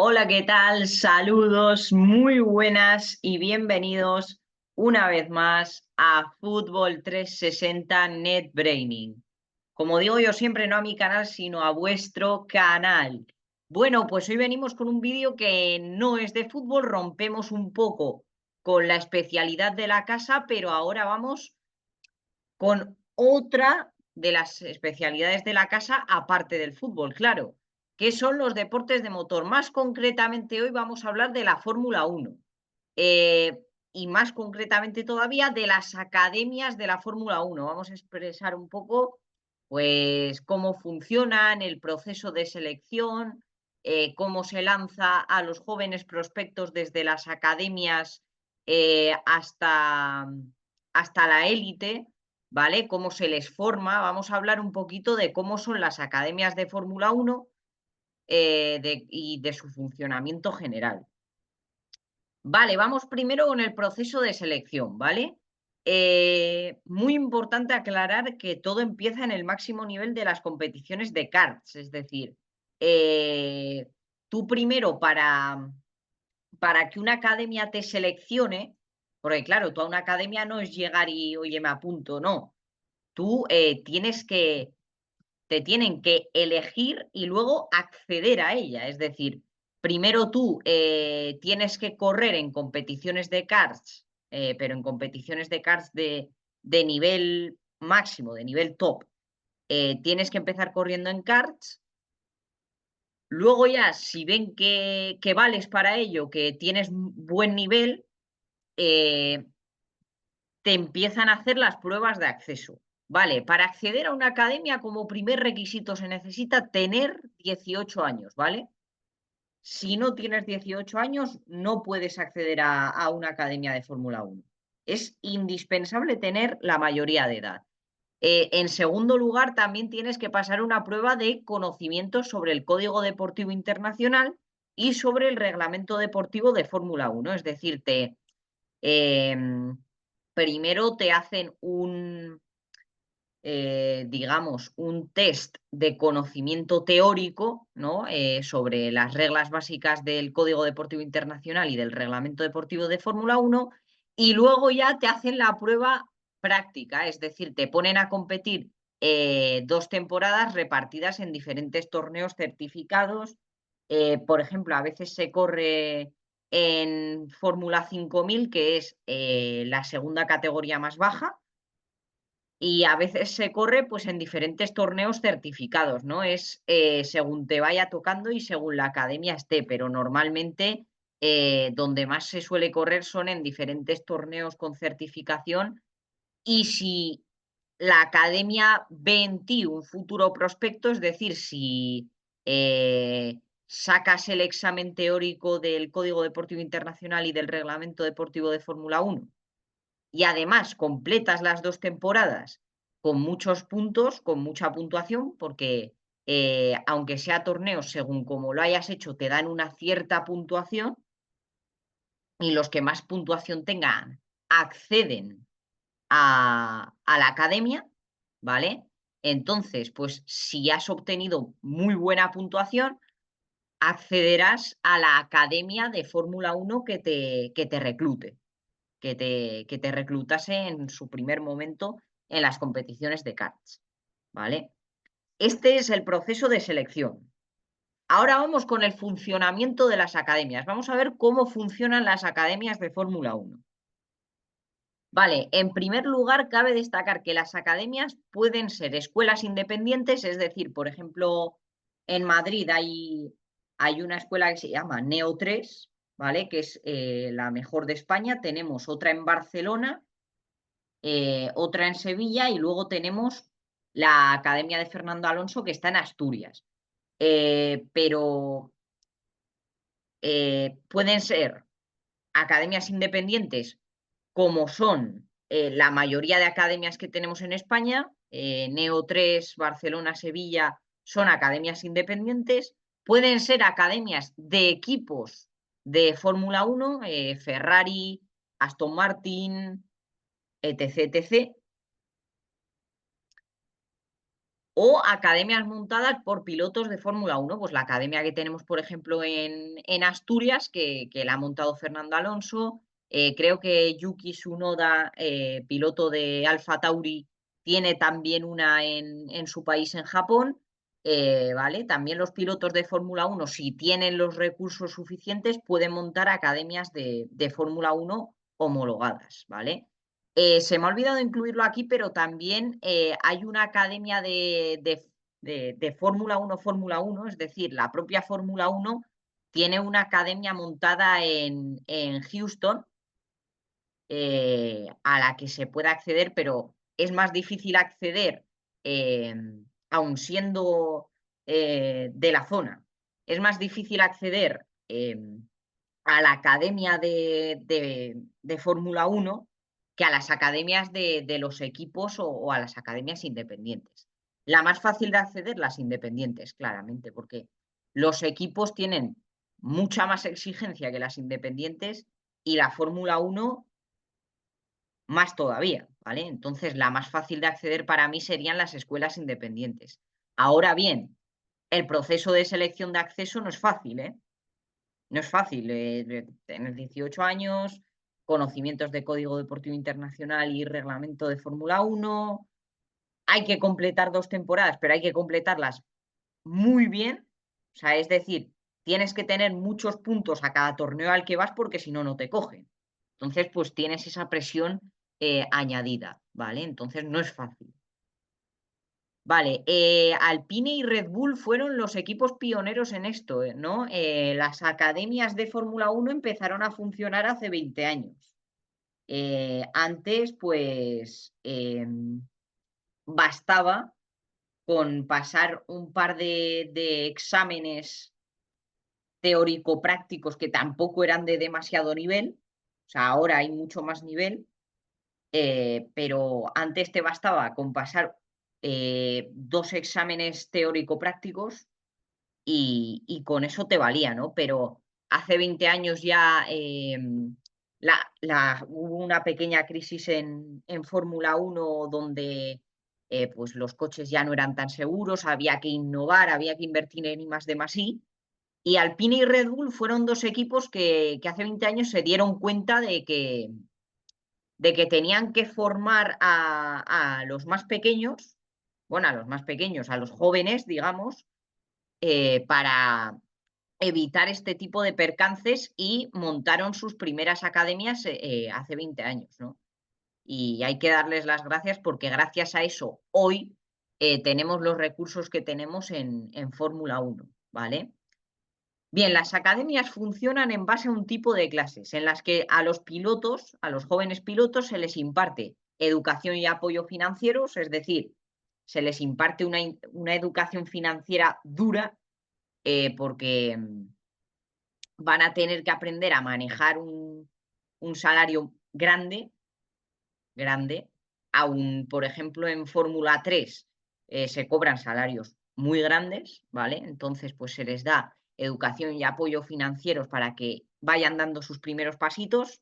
Hola, ¿qué tal? Saludos, muy buenas y bienvenidos una vez más a Fútbol 360 Net Braining. Como digo yo siempre, no a mi canal, sino a vuestro canal. Bueno, pues hoy venimos con un vídeo que no es de fútbol, rompemos un poco con la especialidad de la casa, pero ahora vamos con otra de las especialidades de la casa, aparte del fútbol, claro, que son los deportes de motor. Más concretamente, hoy vamos a hablar de la Fórmula 1 y más concretamente todavía de las academias de la Fórmula 1. Vamos a expresar un poco, pues, cómo funcionan, el proceso de selección, cómo se lanza a los jóvenes prospectos desde las academias hasta la élite. ¿Vale? Cómo se les forma. Vamos a hablar un poquito de cómo son las academias de Fórmula 1 y de su funcionamiento general. Vale, vamos primero con el proceso de selección, ¿vale? Muy importante aclarar que todo empieza en el máximo nivel de las competiciones de karts, es decir, eh, tú primero para que una academia te seleccione, porque claro, tú a una academia no es llegar y, oye, me apunto, no. Tú te tienen que elegir y luego acceder a ella. Es decir, primero tú tienes que correr en competiciones de karts, pero en competiciones de karts de nivel máximo, de nivel top. Tienes que empezar corriendo en karts. Luego ya, si ven que vales para ello, que tienes buen nivel, eh, te empiezan a hacer las pruebas de acceso. Vale, para acceder a una academia como primer requisito se necesita tener 18 años, ¿vale? Si no tienes 18 años, no puedes acceder a una academia de Fórmula 1. Es indispensable tener la mayoría de edad. En segundo lugar, también tienes que pasar una prueba de conocimientos sobre el Código Deportivo Internacional y sobre el Reglamento Deportivo de Fórmula 1. Es decir, em, primero te hacen digamos, un test de conocimiento teórico, ¿no? Sobre las reglas básicas del Código Deportivo Internacional y del Reglamento Deportivo de Fórmula 1, y luego ya te hacen la prueba práctica, es decir, te ponen a competir 2 temporadas repartidas en diferentes torneos certificados. Por ejemplo, a veces se corre en Fórmula 5000, que es la segunda categoría más baja, y a veces se corre pues en diferentes torneos certificados, ¿no? Es según te vaya tocando y según la academia esté, pero normalmente donde más se suele correr son en diferentes torneos con certificación. Y si la academia ve en ti un futuro prospecto, es decir, si sacas el examen teórico del Código Deportivo Internacional y del Reglamento Deportivo de Fórmula 1 y además completas las 2 temporadas con muchos puntos, con mucha puntuación, porque aunque sea torneo, según como lo hayas hecho, te dan una cierta puntuación y los que más puntuación tengan acceden a la academia, ¿vale? Entonces, pues si has obtenido muy buena puntuación, accederás a la academia de Fórmula 1 que te reclute, que te reclutase en su primer momento en las competiciones de karts, ¿vale? Este es el proceso de selección. Ahora vamos con el funcionamiento de las academias. Vamos a ver cómo funcionan las academias de Fórmula 1. Vale, en primer lugar, cabe destacar que las academias pueden ser escuelas independientes, es decir, por ejemplo, en Madrid hay una escuela que se llama Neo 3, ¿vale? Que es la mejor de España. Tenemos otra en Barcelona, otra en Sevilla y luego tenemos la Academia de Fernando Alonso que está en Asturias. Pero pueden ser academias independientes como son la mayoría de academias que tenemos en España. Neo 3, Barcelona, Sevilla, son academias independientes. Pueden ser academias de equipos de Fórmula 1, Ferrari, Aston Martin, etc, etc. o academias montadas por pilotos de Fórmula 1, pues la academia que tenemos, por ejemplo, en Asturias, que la ha montado Fernando Alonso. Creo que Yuki Tsunoda, piloto de Alfa Tauri, tiene también una en su país, en Japón. ¿Vale? También los pilotos de Fórmula 1, si tienen los recursos suficientes, pueden montar academias de Fórmula 1 homologadas, ¿vale? Se me ha olvidado incluirlo aquí, pero también hay una academia de Fórmula 1, es decir, la propia Fórmula 1 tiene una academia montada en Houston, a la que se puede acceder, pero es más difícil acceder, eh, aun siendo de la zona. Es más difícil acceder a la academia de Fórmula 1 que a las academias de los equipos o a las academias independientes. La más fácil de acceder, las independientes, claramente, porque los equipos tienen mucha más exigencia que las independientes y la Fórmula 1 más todavía, ¿vale? Entonces, la más fácil de acceder para mí serían las escuelas independientes. Ahora bien, el proceso de selección de acceso no es fácil, ¿eh? No es fácil, tener 18 años, conocimientos de Código Deportivo Internacional y Reglamento de Fórmula 1. Hay que completar 2 temporadas, pero hay que completarlas muy bien. O sea, es decir, tienes que tener muchos puntos a cada torneo al que vas, porque si no, no te cogen. Entonces, pues tienes esa presión añadida, ¿vale? Entonces no es fácil. Vale, Alpine y Red Bull fueron los equipos pioneros en esto, ¿no? Las academias de Fórmula 1 empezaron a funcionar hace 20 años. Antes, pues, bastaba con pasar un par de exámenes teórico-prácticos que tampoco eran de demasiado nivel. O sea, ahora hay mucho más nivel, pero antes te bastaba con pasar 2 exámenes teórico-prácticos y con eso te valía, ¿no? Pero hace 20 años ya hubo una pequeña crisis en Fórmula 1, donde pues los coches ya no eran tan seguros, había que innovar, había que invertir en I+D+I. Y Alpine y Red Bull fueron 2 equipos que hace 20 años se dieron cuenta de que tenían que formar a los más pequeños, bueno, a los más pequeños, a los jóvenes, digamos, para evitar este tipo de percances, y montaron sus primeras academias hace 20 años, ¿no? Y hay que darles las gracias, porque gracias a eso hoy tenemos los recursos que tenemos en Fórmula 1, ¿vale? Bien, las academias funcionan en base a un tipo de clases en las que a los pilotos, a los jóvenes pilotos, se les imparte educación y apoyo financieros, es decir, se les imparte una educación financiera dura, porque van a tener que aprender a manejar un salario grande, grande. Aún, por ejemplo, en Fórmula 3 se cobran salarios muy grandes, ¿vale? Entonces, pues se les da educación y apoyo financieros para que vayan dando sus primeros pasitos.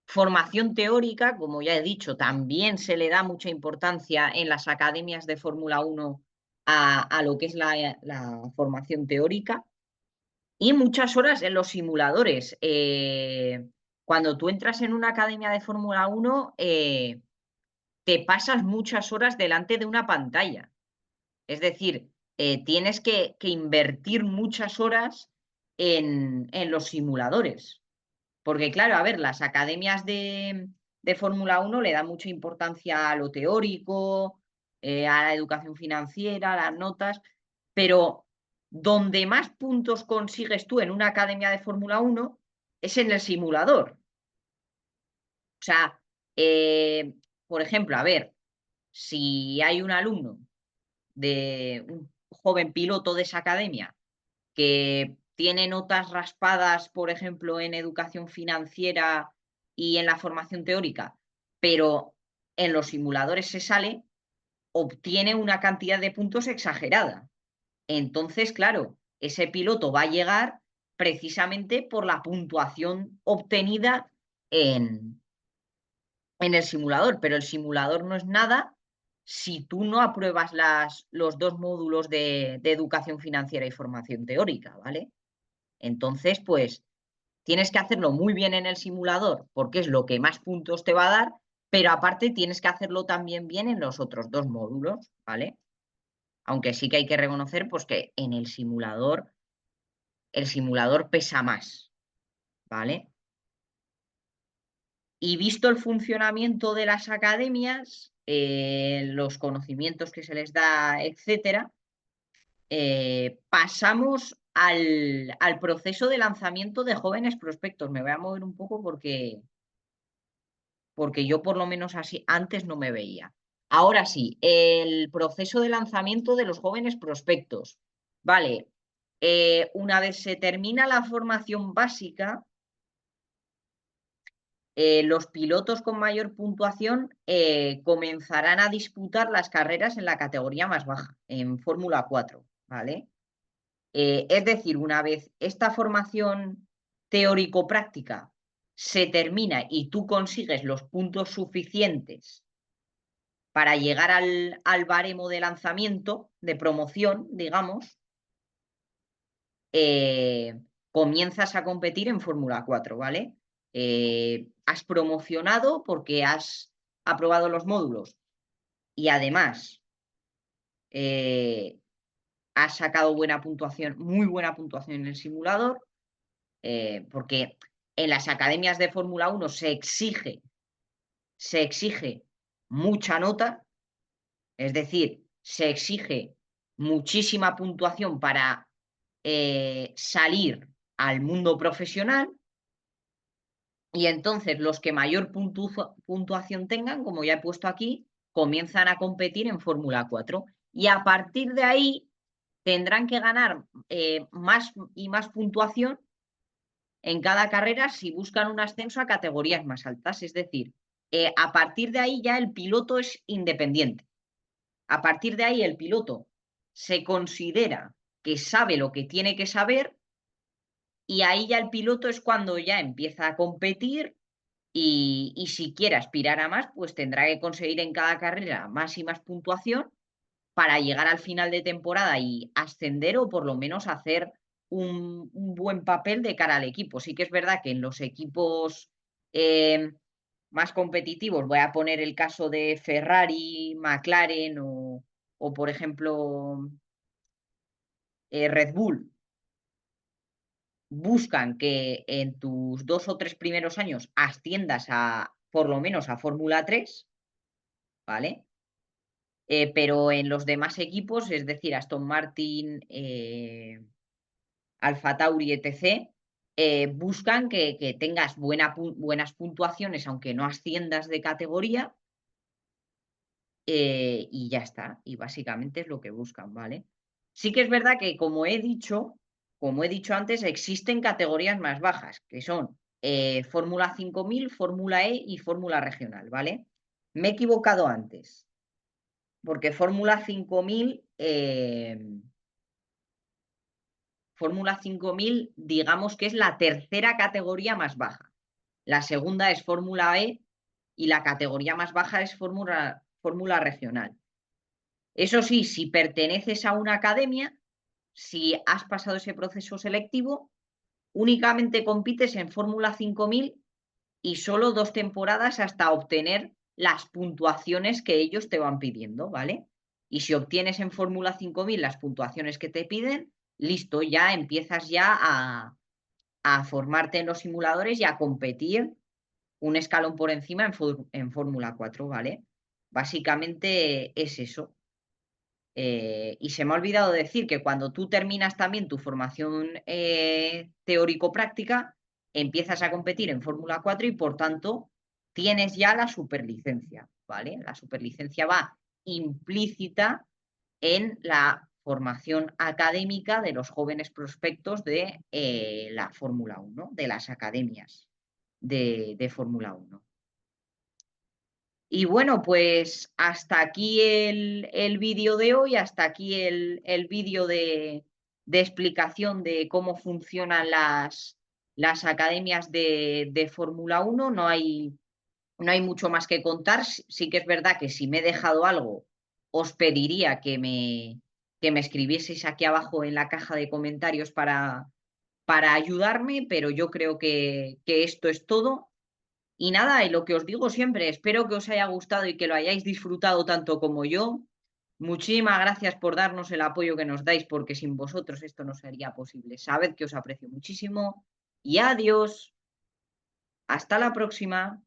Formación teórica, como ya he dicho, también se le da mucha importancia en las academias de Fórmula 1 a lo que es la formación teórica. Y muchas horas en los simuladores. Cuando tú entras en una academia de Fórmula 1, te pasas muchas horas delante de una pantalla. Es decir, tienes que invertir muchas horas en los simuladores. Porque claro, a ver, las academias de Fórmula 1 le dan mucha importancia a lo teórico, a la educación financiera, a las notas, pero donde más puntos consigues tú en una academia de Fórmula 1 es en el simulador. O sea, por ejemplo, a ver, si hay un alumno de un joven piloto de esa academia que tiene notas raspadas, por ejemplo, en educación financiera y en la formación teórica, pero en los simuladores se sale, obtiene una cantidad de puntos exagerada. Entonces, claro, ese piloto va a llegar precisamente por la puntuación obtenida en el simulador, pero el simulador no es nada si tú no apruebas los dos módulos de educación financiera y formación teórica, ¿vale? Entonces, pues tienes que hacerlo muy bien en el simulador porque es lo que más puntos te va a dar, pero aparte tienes que hacerlo también bien en los otros dos módulos, ¿vale? Aunque sí que hay que reconocer pues, que en el simulador pesa más, ¿vale? Y visto el funcionamiento de las academias, los conocimientos que se les da, etcétera, pasamos al proceso de lanzamiento de jóvenes prospectos. Me voy a mover un poco porque yo por lo menos así antes no me veía. Ahora sí, el proceso de lanzamiento de los jóvenes prospectos. Vale, una vez se termina la formación básica, los pilotos con mayor puntuación comenzarán a disputar las carreras en la categoría más baja, en Fórmula 4, ¿vale? Es decir, una vez esta formación teórico-práctica se termina y tú consigues los puntos suficientes para llegar al baremo de lanzamiento, de promoción, digamos, comienzas a competir en Fórmula 4, ¿vale? Has promocionado porque has aprobado los módulos y además has sacado buena puntuación, muy buena puntuación en el simulador, porque en las academias de Fórmula 1 se exige mucha nota, es decir, se exige muchísima puntuación para salir al mundo profesional y entonces los que mayor puntuación tengan, como ya he puesto aquí, comienzan a competir en Fórmula 4 y a partir de ahí tendrán que ganar más y más puntuación en cada carrera si buscan un ascenso a categorías más altas. Es decir, a partir de ahí ya el piloto es independiente. A partir de ahí el piloto se considera que sabe lo que tiene que saber y ahí ya el piloto es cuando ya empieza a competir y si quiere aspirar a más, pues tendrá que conseguir en cada carrera más y más puntuación para llegar al final de temporada y ascender o por lo menos hacer un buen papel de cara al equipo. Sí que es verdad que en los equipos más competitivos, voy a poner el caso de Ferrari, McLaren o por ejemplo, Red Bull, buscan que en tus 2 o 3 primeros años asciendas a, por lo menos a Fórmula 3, ¿vale? Pero en los demás equipos, es decir, Aston Martin, Alfa Tauri, etc., buscan que tengas buenas puntuaciones, aunque no asciendas de categoría, y ya está. Y básicamente es lo que buscan, ¿vale? Sí que es verdad que, como he dicho antes, existen categorías más bajas, que son Fórmula 5000, Fórmula E y Fórmula Regional, ¿vale? Me he equivocado antes, porque Fórmula 5000, digamos que es la tercera categoría más baja. La segunda es Fórmula E y la categoría más baja es Fórmula Regional. Eso sí, si perteneces a una academia, si has pasado ese proceso selectivo, únicamente compites en Fórmula 5000 y solo 2 temporadas hasta obtener las puntuaciones que ellos te van pidiendo, ¿vale? Y si obtienes en Fórmula 5000 las puntuaciones que te piden, listo, ya empiezas ya a formarte en los simuladores y a competir un escalón por encima en Fórmula 4, ¿vale? Básicamente es eso. Y se me ha olvidado decir que cuando tú terminas también tu formación teórico-práctica, empiezas a competir en Fórmula 4 y por tanto tienes ya la superlicencia, ¿vale? La superlicencia va implícita en la formación académica de los jóvenes prospectos de la Fórmula 1, de las academias de Fórmula 1. Y bueno, pues hasta aquí el vídeo de hoy, hasta aquí el vídeo de explicación de cómo funcionan las academias de Fórmula 1. No hay mucho más que contar. Sí que es verdad que si me he dejado algo, os pediría que me escribieseis aquí abajo en la caja de comentarios para ayudarme, pero yo creo que esto es todo. Y nada, y lo que os digo siempre, espero que os haya gustado y que lo hayáis disfrutado tanto como yo. Muchísimas gracias por darnos el apoyo que nos dais, porque sin vosotros esto no sería posible. Sabed que os aprecio muchísimo y adiós. Hasta la próxima.